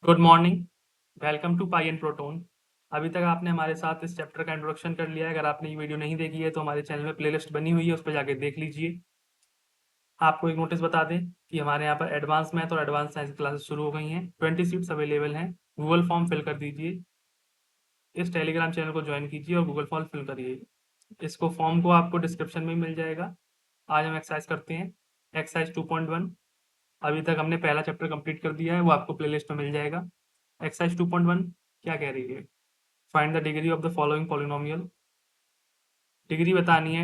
Good morning, welcome to Pi and Proton. अभी तक आपने हमारे साथ इस चैप्टर का इंट्रोडक्शन कर लिया है। अगर आपने ये वीडियो नहीं देखी है तो हमारे चैनल में प्लेलिस्ट बनी हुई है, उस पर जाके देख लीजिए। आपको एक नोटिस बता दें कि हमारे यहाँ पर एडवांस मैथ और एडवांस साइंस क्लासेस शुरू हो गई हैं। 20 सीट्स अवेलेबल हैं। गूगल फॉर्म फिल कर दीजिए, इस टेलीग्राम चैनल को ज्वाइन कीजिए और गूगल फॉर्म फिल करिए। इसको फॉर्म को आपको डिस्क्रिप्शन में मिल जाएगा। आज हम एक्सरसाइज करते हैं, एक्सरसाइज 2.1। अभी तक हमने पहला चैप्टर कंप्लीट कर दिया है, वो आपको प्लेलिस्ट में मिल जाएगा। एक्सरसाइज 2.1 क्या कह रही है? Find the degree of the following polynomial. Degree बतानी है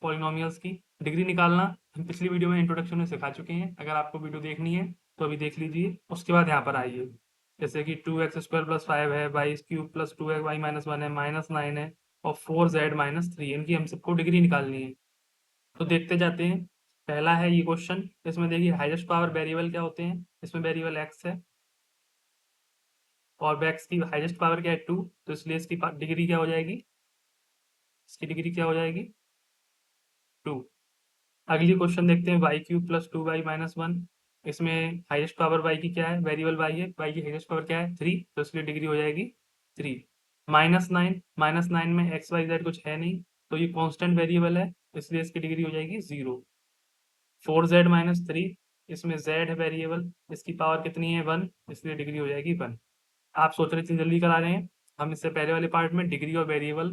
पॉलिनोमियल्स की। डिग्री निकालना हम पिछली वीडियो में इंट्रोडक्शन में सिखा चुके हैं। अगर आपको वीडियो देखनी है तो अभी देख लीजिए, उसके बाद यहाँ पर आइए। जैसे कि 2x² + 5 है, y³ + 2y-1 है, -9 है और 4z-3, इनकी हम सबको डिग्री निकालनी है। तो देखते जाते हैं। पहला है ये क्वेश्चन, इसमें देखिए हाईएस्ट पावर वेरिएबल क्या होते हैं। इसमें वेरिएबल x है और x की हाईएस्ट पावर क्या है 2, तो इसलिए इसकी डिग्री क्या हो जाएगी? इसकी डिग्री क्या हो जाएगी? 2। अगली क्वेश्चन देखते हैं, y³ + 2y-1। इसमें हाईएस्ट पावर y की क्या है? वेरिएबल y है, y की हाईएस्ट पावर क्या है? 3, तो इसलिए डिग्री हो जाएगी 3। -9 में x y z कुछ है नहीं, तो ये कांस्टेंट वेरिएबल है, इसलिए इसकी डिग्री हो जाएगी 0। 4z-3, इसमें z है वेरिएबल, इसकी पावर कितनी है? 1, इसलिए डिग्री हो जाएगी 1। आप सोच रहे थे जल्दी करा रहे हैं, हम इससे पहले वाले पार्ट में डिग्री और वेरिएबल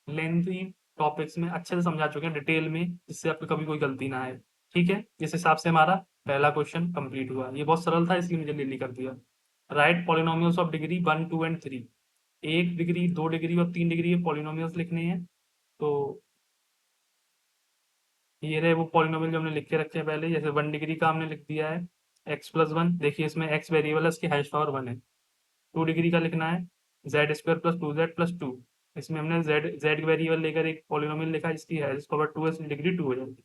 लेंथी टॉपिक्स में अच्छे से समझा चुके हैं डिटेल में, जिससे आपको कभी कोई गलती ना आए। ठीक है, इस हिसाब से हमारा पहला क्वेश्चन कंप्लीट हुआ। ये बहुत सरल था, इसलिए मुझे जल्दी कर दिया। Right polynomials of degree 1, 2 and 3। 1 degree, 2 degree और 3 डिग्री के पॉलिनोमियल्स लिखने हैं। तो ये रहे वो पॉलिनोमियल जो हमने लिख के रखे हैं पहले। जैसे 1 डिग्री का हमने लिख दिया है x+1। देखिए इसमें x वेरिएबल है, इसकी हाईएस्ट पावर 1 है। 2 डिग्री का लिखना है z² + 2z + 2। इसमें हमने z वेरिएबल लेकर एक पॉलिनोमियल लिखा, इसकी हाईएस्ट पावर 2 है, इसलिए डिग्री 2 हो जाएगी।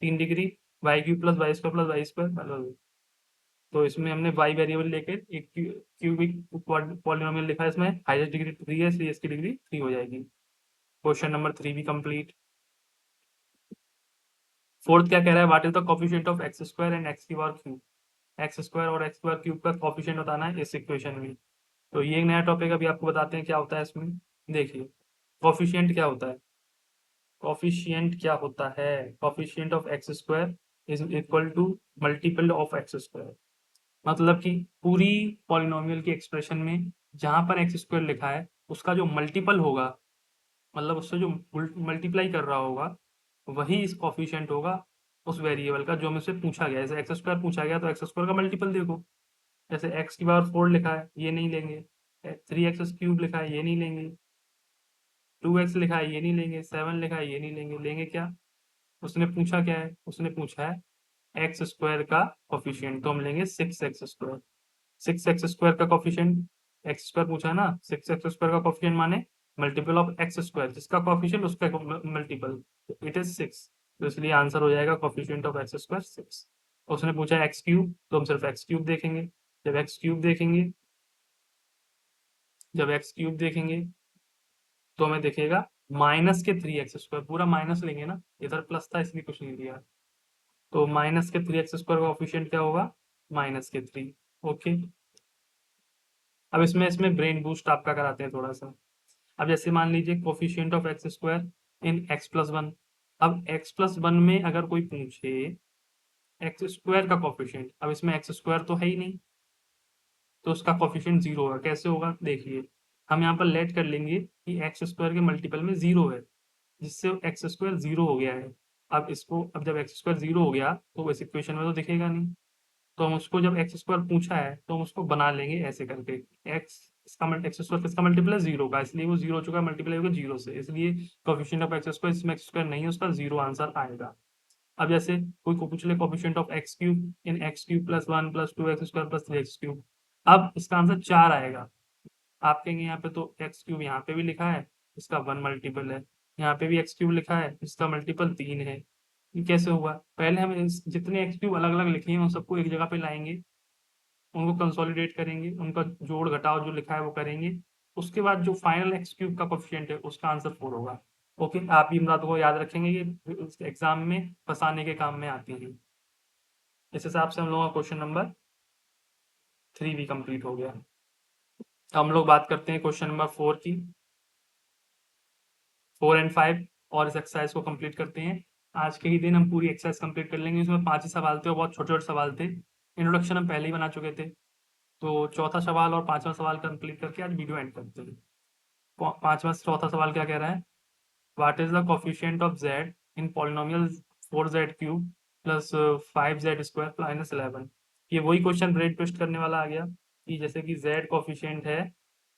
3 डिग्री y³ + y² + y²। तो इसमें हमने y वेरिएबल लेकर एक क्यूबिक पॉलिनोमियल लिखा है, इसमें हाईएस्ट डिग्री 3 है, इसलिए इसकी डिग्री 3 हो जाएगी। क्वेश्चन नंबर 3 भी कंप्लीट। फोर्थ क्या कह रहा है? What is the coefficient of x² and x³ x² और x³ का कोफिशिएंट बताना है इस इक्वेशन में। तो ये एक नया टॉपिक अभी आपको बताते हैं क्या होता है इसमें। देखिए कोफिशिएंट क्या होता है। कोफिशिएंट क्या होता है? Coefficient of x² is equal to multiple of x²। मतलब कि पूरी पॉलिनोमियल की एक्सप्रेशन में जहां पर x² लिखा है उसका जो मल्टीपल होगा, मतलब उससे जो मल्टीप्लाई कर रहा होगा, वही इस कोफिशिएंट होगा उस वेरिएबल का जो मुझसे पूछा गया है। जैसे x² पूछा गया तो x² का मल्टीपल देखो। जैसे x की पावर 4 लिखा है, ये नहीं लेंगे। 3x³ लिखा है, ये नहीं लेंगे। 2x लिखा है, ये नहीं लेंगे। 7 लिखा है, ये नहीं लेंगे। लेंगे क्या? उसने पूछा क्या है? उसने पूछा है x² का कोफिशिएंट, तो हम लेंगे 6x²। 6x² का कोफिशिएंट, x² पूछा है ना, 6x² का कोफिशिएंट माने मल्टीपल ऑफ x², जिसका कोफिशिएंट उसका मल्टीपल, तो इट इज 6। तो इसलिए आंसर हो जाएगा कोफिशिएंट ऑफ x² 6। उसने पूछा x³, तो हम सिर्फ x³ देखेंगे। जब x³ देखेंगे जब x³ देखेंगे तो हमें दिखेगा -3x²। पूरा माइनस लेंगे ना, इधर प्लस था इसलिए कुछ नहीं दिया। तो -3x² का कोफिशिएंट क्या होगा? -3। ओके। अब इसमें ब्रेन बूस्ट आपका कराते हैं थोड़ा सा। अब जैसे मान लीजिए coefficient of x² in x+1। अब x+1 में अगर कोई पूछे x² का कोफिशिएंट, अब इसमें x² तो है ही नहीं, तो उसका कोफिशिएंट 0 होगा। कैसे होगा? देखिए हम यहाँ पर लेट कर लेंगे कि x² के मल्टीपल में 0 है, जिससे x² 0 हो गया है। अब जब x² 0 हो गया तो इस इक्वेशन में तो दिखेगा नहीं। तो हम उसको, जब x² पूछा है तो हम उसको बना लेंगे ऐसे करके। x² किसका मल्टीपल है? 0 का, इसलिए वो 0 हो चुका है, मल्टीप्लाई होगा 0 से, इसलिए कोफिशिएंट ऑफ x², इसमें x² नहीं है, उसका 0 आंसर आएगा। अब जैसे कोई को पूछ ले coefficient of x³ in x³ + 1 + 2x² + 3x³, अब इसका आंसर 4 आएगा। आप कहेंगे यहाँ पे तो x³ यहाँ पे भी लिखा है, इसका 1 मल्टीपल है। यहाँ पे भी x³ लिखा है, इसका मल्टीपल 3 है। ये कैसे हुआ? पहले हम जितने x³ अलग अलग लिखे हैं उन सबको एक जगह पे लाएंगे, उनको कंसोलिडेट करेंगे, उनका जोड़ घटाव जो लिखा है वो करेंगे। उसके बाद जो फाइनल x³ का कोफिशिएंट है उसका आंसर 4 होगा। ओके, आप ये बात को याद रखेंगे, ये एग्जाम में फंसाने के काम में आती है। इस हिसाब से हम लोगों का क्वेश्चन नंबर 3 भी कंप्लीट हो गया। अब हम लोग बात करते हैं क्वेश्चन नंबर 4 की। 4 एंड 5 और इस एक्सरसाइज को कंप्लीट करते हैं। आज के ही दिन हम पूरी एक्सरसाइज कंप्लीट कर लेंगे। इसमें 5 ही सवाल थे और बहुत छोटे-छोटे सवाल थे। इंट्रोडक्शन हम पहले ही बना चुके थे। तो चौथा सवाल और 5वां सवाल कंप्लीट करके आज वीडियो एंड करते हैं। 5वां चौथा सवाल क्या कह रहा है? What is the coefficient of z in polynomial 4z cube plus 5z square minus 11? ये वही क्वेश्चन ब्रेन ट्विस्ट करने वाला आ गया कि जैसे कि z कोफिशिएंट है,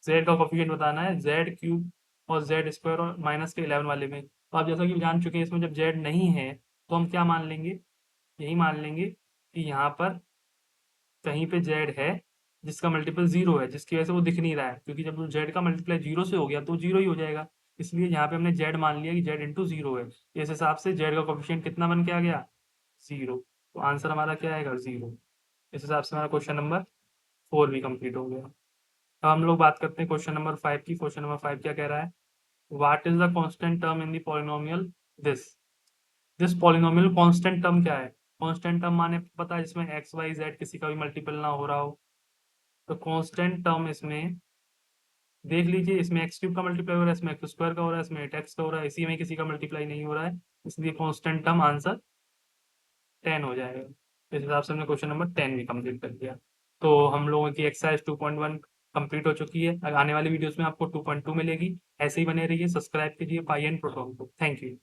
z का कोफिशिएंट बताना है z क्यूब और z स्क्वायर और माइनस के 11 वाले में। तो आप जैसा कि जान चुके हैं इसमें जब z नहीं है तो हम क्या मान लेंगे? यही मान लेंगे कि यहाँ पर कहीं पे z है जिसका मल्टीपल 0 है, जिसकी वजह से वो दिख नहीं रहा है, क्योंकि जब z का मल्टीप्लाई 0 से हो गया तो 0 ही हो जाएगा। इसलिए यहाँ पे हमने z मान लिया कि z इंटू 0 है। इस हिसाब से z का कोफिशिएंट कितना बन के आ गया? 0। तो आंसर हमारा क्या आएगा? 0। इस हिसाब से हमारा क्वेश्चन नंबर 4 भी कंप्लीट हो गया। अब हम लोग बात करते हैं क्वेश्चन नंबर 5 की। क्वेश्चन नंबर 5 क्या कह रहा है? What is the constant term in the polynomial this? This polynomial constant term क्या है? कांस्टेंट टर्म माने पता है जिसमें एक्स वाई जेड किसी का भी मल्टीपल ना हो रहा हो। तो कांस्टेंट टर्म इसमें देख लीजिए, इसमें एक्स क्यूब का मल्टीप्लाई हो रहा है, इसमें एक्स स्क्वायर का हो रहा है, इसमें एट एक्स का हो रहा है, इसी में किसी का मल्टीप्लाई नहीं हो रहा है, इसलिए कांस्टेंट टर्म आंसर 10 हो जाएगा। इस हिसाब से हमने क्वेश्चन नंबर 10 भी कंप्लीट कर दिया। तो हम लोगों की एक्सरसाइज 2.1 कंप्लीट हो चुकी है। आने वाली वीडियोस में आपको 2.2 मिलेगी। ऐसे ही बने रहिए, सब्सक्राइब कीजिए पाई एंड प्रोटोन को। Thank you.